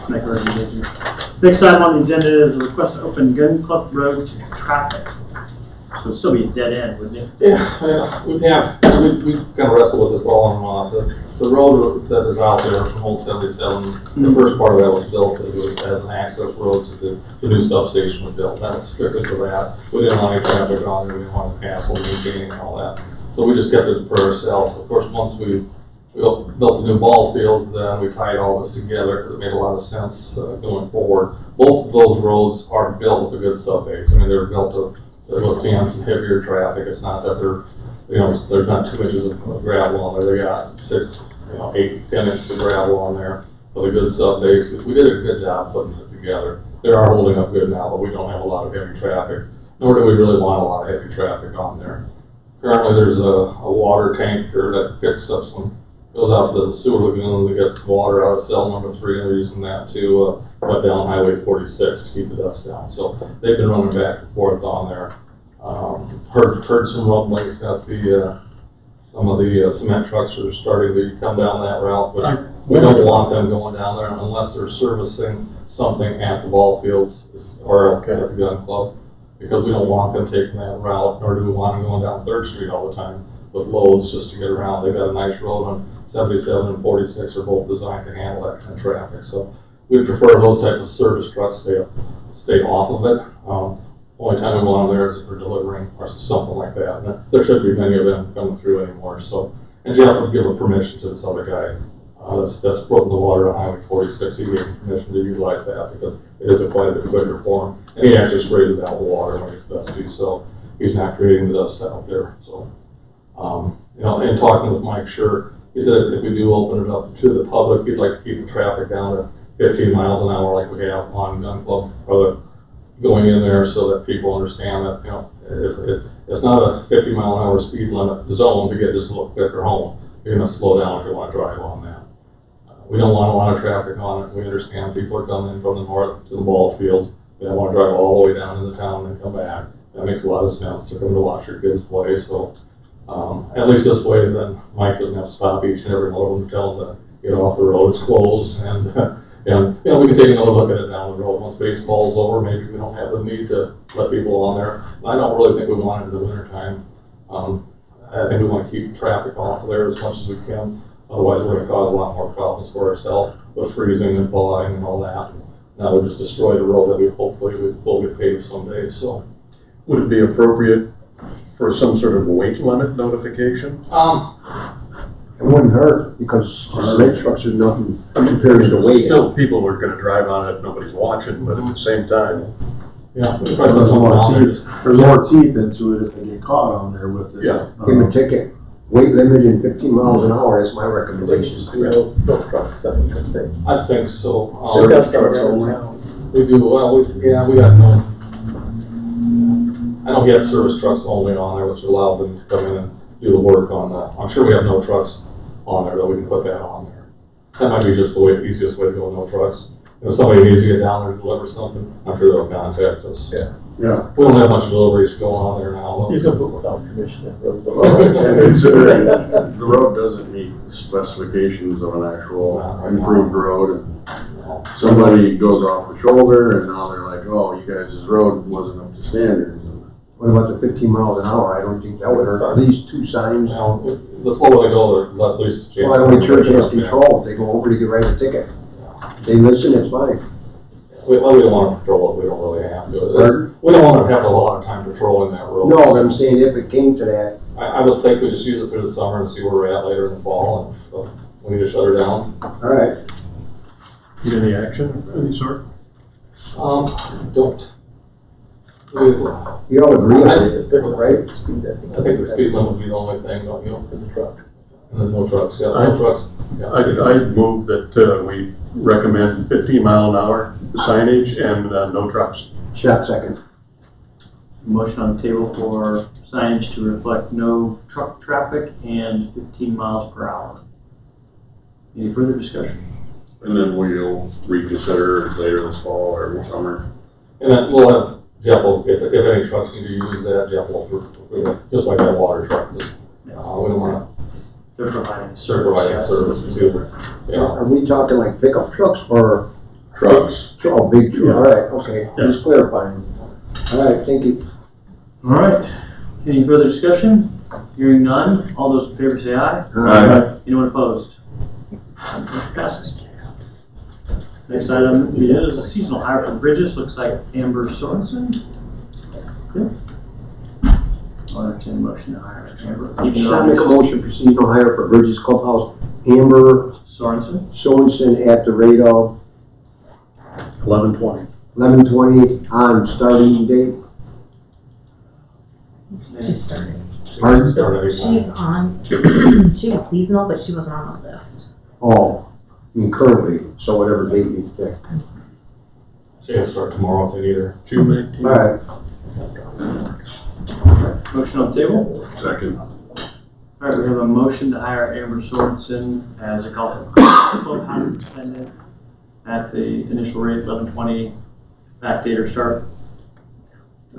Make a recommendation. Next item on the agenda is a request to open Gun Club Road to traffic. So it'd still be a dead end, wouldn't it? Yeah, we kind of wrestled with this all in one. The road that is out there from Old 77, the first part of that was built as an access road to the new substation we built. That's strictly for that. We didn't want any traffic on there. We didn't want to hassle maintaining and all that. So we just kept it for ourselves. Of course, once we built the new ball fields, then we tied all this together because it made a lot of sense going forward. Both of those roads are built with a good subbase. I mean, they're built to withstand some heavier traffic. It's not that there's not 2 inches of gravel on there. They got 6, 8, 10 inches of gravel on there with a good subbase. We did a good job putting it together. They are holding up good now, but we don't have a lot of heavy traffic, nor do we really want a lot of heavy traffic on there. Currently, there's a water tanker that picks up goes out to the sewer lagoon and gets water out of cell number 3, and they're using that to cut down Highway 46 to keep the dust down. So they've been running back and forth on there. Heard some rumblings that some of the cement trucks are starting to come down that route, but we don't want them going down there unless they're servicing something at the ball fields or at the gun club, because we don't want them taking that route, nor do we want them going down 3rd Street all the time with loads just to get around. They've got a nice road on 77 and 46 are both designed to handle that kind of traffic. So we prefer those types of service trucks stay off of it. Only time we want them there is if we're delivering or something like that. And there should be many of them coming through anymore. So, and Jeff would give a permission to this other guy that's putting the water on Highway 46. He gave him permission to utilize that because it is quite a bit quicker for him. And he actually sprays it out with water when it's dusty, so he's not creating the dust out there. So, and talking with Mike Sure, he said if we do open it up to the public, he'd like to keep the traffic down to 15 miles an hour like we have on Gun Club, or going in there so that people understand that, it's not a 50 mile an hour speed limit zone to get just a little quicker home. You're going to slow down if you want to drive on that. We don't want a lot of traffic on it. We understand people are coming in from the north to the ball fields. They don't want to drive all the way down into town and come back. That makes a lot of sense. They're coming to watch their kids play. So at least this way, then Mike doesn't have to stop each and every one of them and tell them to get off the road. It's closed, and we can take another look at it down the road. Once baseball's over, maybe we don't have the need to let people on there. I don't really think we want it in the wintertime. I think we want to keep traffic off of there as much as we can. Otherwise, we're going to cause a lot more problems for ourselves with freezing and thawing and all that. Now we just destroyed a road that we hopefully will get paved someday. So, would it be appropriate for some sort of weight limit notification? It wouldn't hurt because cement trucks are nothing compared to the weight. Still, people are going to drive on it if nobody's watching, but at the same time, There's more teeth into it if they get caught on there with it. Yeah. Give them a ticket. Weight limit in 15 miles an hour is my recommendation. No trucks, I think so. Trucks only. We do, we got no. I don't get service trucks only on there, which allow them to come in and do the work on that. I'm sure we have no trucks on there, though we can put that on there. That might be just the easiest way to go, no trucks. If somebody needs to get down there and deliver something, I'm sure they'll contact us. Yeah. We don't have much deliveries going on there now. You can put without permission. Considering the road doesn't meet the specifications of an actual improved road, and somebody goes off the shoulder and now they're like, oh, you guys' road wasn't up to standards. What about the 15 miles an hour? I don't think that would hurt. At least 2 signs. The slower they go, the at least. Well, that way church has control. If they go over to get right a ticket. If they listen, it's fine. We don't want to patrol it. We don't really have to. We don't want to have a lot of time patrolling that road. No, I'm saying if it came to that. I would think we just use it through the summer and see where we're at later in the fall, and so we need to shut her down. All right. need any action of any sort? Don't. You all agree on it, right? I think the speed limit would be the only thing, don't you? For the truck. And there's no trucks, no trucks. I'd move that we recommend 15 mile an hour signage and no trucks. Shot second. Motion on the table for signage to reflect no truck traffic and 15 miles per hour. Any further discussion? And then we'll reconsider later this fall or summer. And then we'll have Jeff will, if any trucks need to use that, Jeff will, just like that water truck. We don't want to. They're providing Providing service too. Are we talking like pickup trucks or trucks. Oh, big truck, all right, okay, just clarifying. All right, thank you. All right, any further discussion? Hearing none, all those in favor say aye. Aye. Anyone opposed? Motion passes. Next item is a seasonal hire for bridges, looks like Amber Sorensen. Good. I'll entertain a motion to hire Amber. Even Should I make a though motion for seasonal hire for Bridges Clubhouse, Amber Sorensen, Sorensen at the rate of 11:20. 11:20 on starting date? Just started. Pardon? She's on, she was seasonal, but she wasn't on the list. Oh, I mean currently, so whatever date you pick. She can start tomorrow if they need her. June 19th. All right, motion on the table. Second. All right, we have a motion to hire Amber Sorensen as a clubhouse attendant at the initial rate 11:20, backdate or start.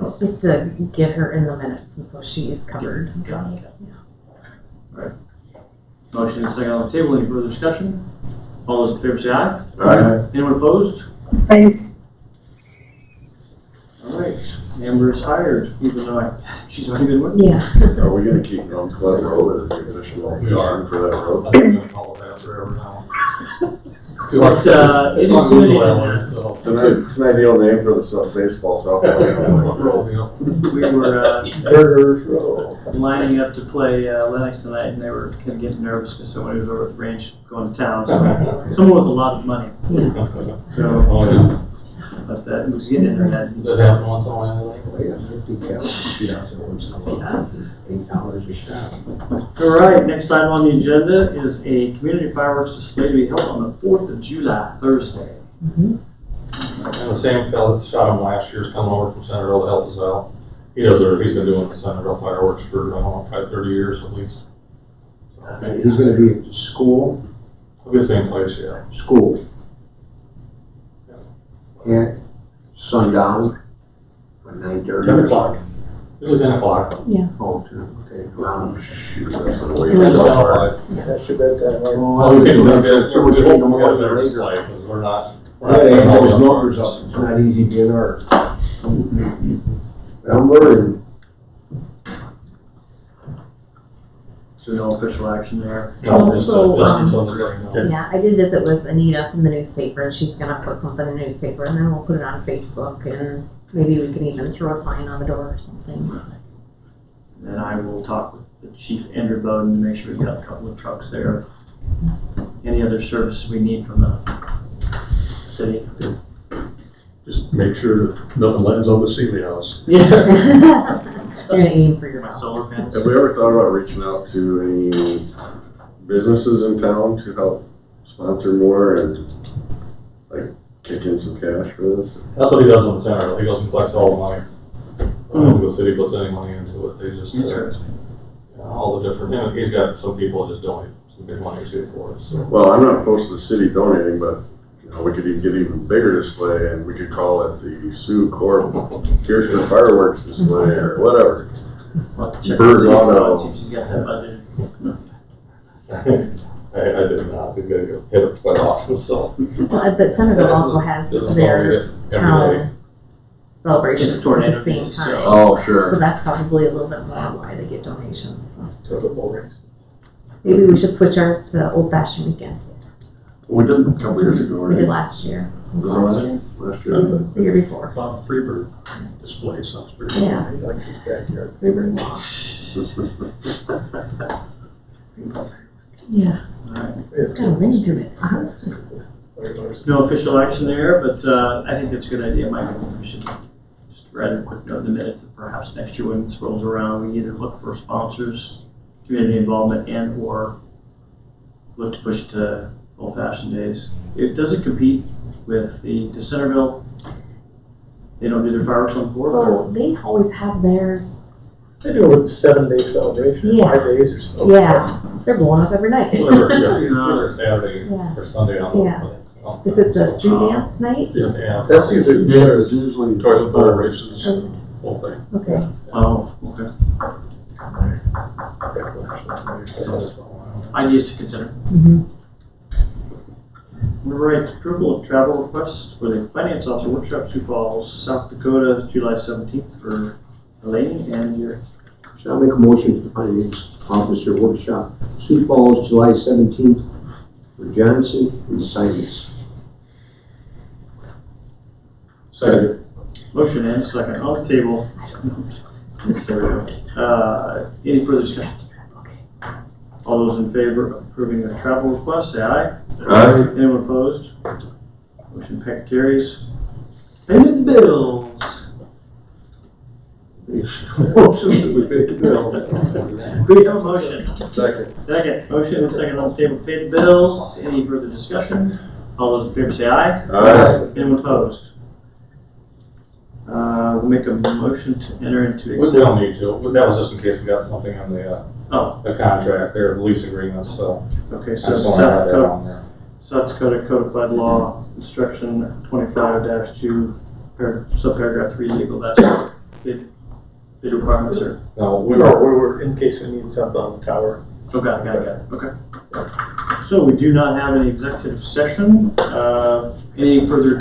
It's just to get her in the minutes, and so she is covered. Got it. Motion is second on the table. Any further discussion? All those in favor say aye. Aye. Anyone opposed? Aye. All right, Amber is hired, even though I think she's already been working. Yeah. Are we gonna keep Gum Club Road as the additional We are. time for that road? I think I'm gonna call it that forever now. It's, It's on Google that way, so. It's an ideal name for the baseball softball. We were Burgers Row. lining up to play Lennox tonight, and they were kind of getting nervous because somebody was over at the range going to town. So someone with a lot of money. So, Oh, yeah. but that was getting in their head. Does that happen once in a while? $8 a shot. All right, next item on the agenda is a community fireworks display to be held on the 4th of July, Thursday. And the same fellow that shot him last year is coming over from Centerville to help us out. He's been doing the Centerville fireworks for, I don't know, probably 30 years at least. He's gonna be at the school, It'll be the same place, yeah. school. At sundown, at 9:30. 10 o'clock. Usually 10 o'clock. Oh, okay, around. Shoot, that's gonna wait. Yeah. That's your bedtime, right? Well, we can look at it, So we we're hope taking we got a more better later. display, because we're not. Yeah, they have those numbers up, it's not easy being our number and. So no official action there. No, just, Also, just until they're going. Yeah, I did visit with Anita from the newspaper, and she's gonna put something in the newspaper, and then we'll put it on Facebook, and maybe we can even throw a sign on the door or something. Then I will talk with the chief, Andrew Bowden, to make sure we got a couple of trucks there. Any other services we need from the city? Just make sure that nothing lands on the ceiling house. Yeah. You're gonna aim for your My mouth. solar panels. Have we ever thought about reaching out to any businesses in town to help sponsor more and like kick in some cash for this? That's what he does in the center, he goes and collects all the money. I don't think the city puts any money into it, they just, Interesting. all the different, he's got some people that just donate some big money to it for us, so. Well, I'm not opposed to the city donating, but you know, we could even get even bigger display and we could call it the Sioux Corp. Here's your fireworks display or whatever. I'll have to check Bird the auto. see if you got that budget. I did not, he's gonna get hit up quite often, so. Well, but Centerville also has Business their all we get every day. town celebration It's at tornado the same days, time. so- Oh, So sure. that's probably a little bit more why they get donations, so. Football race. Maybe we should switch ours to Old Fashioned Weekend. We did a couple years ago, We did right? last year. Was it last year? The year before. Bob Freebird display sounds pretty. Yeah. He likes his backyard. Freebird Walk. Yeah, it's got a ring to it. No official action there, but I think that's a good idea, Mike. I think we should just write a quick note in the minutes that perhaps next year when this rolls around, we either look for sponsors, community involvement, and or look to push to Old Fashioned Days. It doesn't compete with the Centerville. They don't do their fireworks on 4th. So they always have theirs. They do a 7-day celebration, Yeah. 5 days or so. Yeah, they're blowing up every night. It's either Saturday Yeah. or Sunday on the. Yeah. Is it the street dance night? Yeah. That's usually. Yeah, it's usually toilet bowl races, Okay. whole thing. Okay. Oh, okay. Yeah. 嗯 Ideas to consider. Mm-hmm. Yeah. 'Cause, Ideas to consider. Mhm. Number 8, approval of travel requests for the Finance Officer Workshop, Sioux Falls, South Dakota, July 17th for Elaine and your. Shall I make a motion for Finance Officer Workshop, Sioux Falls, July 17th, for Johnson and Simons. Second. Motion and a second on the table. There we go. Any further discussion? All those in favor of approving the travel request, say aye. Aye. Anyone opposed? Motion carries. Payment of the bills. Motion that we pay the bills. We have a motion. Second. Second. Motion and second on the table to pay the bills. Any further discussion? All those in favor say aye. Aye. Anyone opposed? We'll make a motion to enter into. We don't need to, but that was just in case we got something on the contract there, the lease agreement, so. Okay, I so just want to add that on there. South Dakota Codified Law, Instruction 25-2, subparagraph 3 legal, that's bid requirements are. No, We're in case we need something on the tower. Okay, got it, okay. So we do not have any executive session. Any further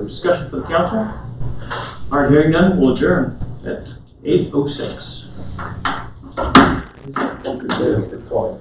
discussion for the council? All right, hearing none, we'll adjourn at 8:06. It's fine.